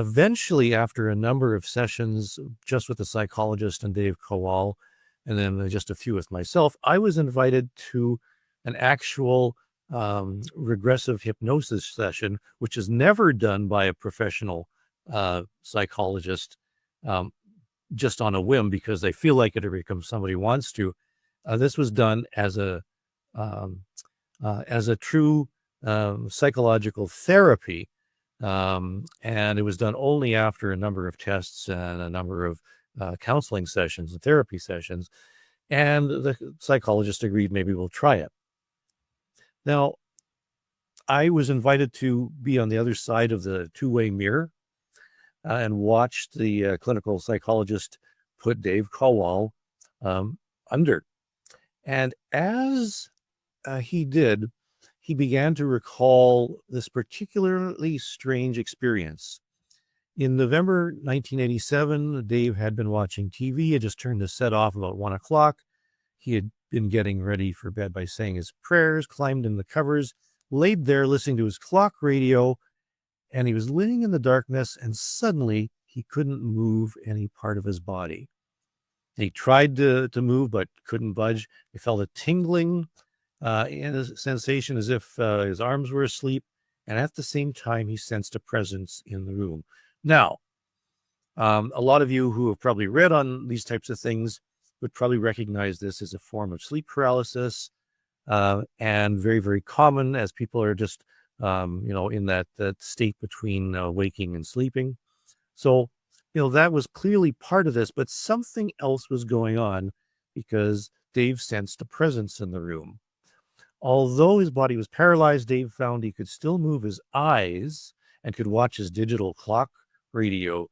Eventually, after a number of sessions just with the psychologist and Dave Kowal, and then just a few with myself, I was invited to an actual regressive hypnosis session, which is never done by a professional psychologist um, just on a whim because they feel like it or because somebody wants to. This was done um, as a true psychological therapy. And it was done only after a number of tests and a number of counseling sessions and therapy sessions. And the psychologist agreed maybe we'll try it. Now, I was invited to be on the other side of the two-way mirror and watched the clinical psychologist put Dave Kowal um, under. And as he did, he began to recall this particularly strange experience. In November 1987, Dave had been watching TV. He had just turned the set off about 1 o'clock. He had been getting ready for bed by saying his prayers, climbed in the covers, laid there listening to his clock radio, and he was laying in the darkness, and suddenly he couldn't move any part of his body. He tried to move, but couldn't budge. He felt a tingling and a sensation as if his arms were asleep. And at the same time, he sensed a presence in the room. Now, a lot of you who have probably read on these types of things would probably recognize this as a form of sleep paralysis, and very, very common as people are just, in that state between waking and sleeping. So, that was clearly part of this, but something else was going on because Dave sensed a presence in the room. Although his body was paralyzed, Dave found he could still move his eyes and could watch his digital clock radio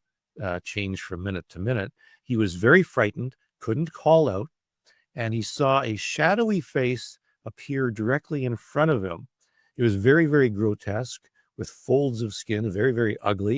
change from minute to minute. He was very frightened, couldn't call out, and he saw a shadowy face appear directly in front of him. It was very, very grotesque with folds of skin, very, very ugly.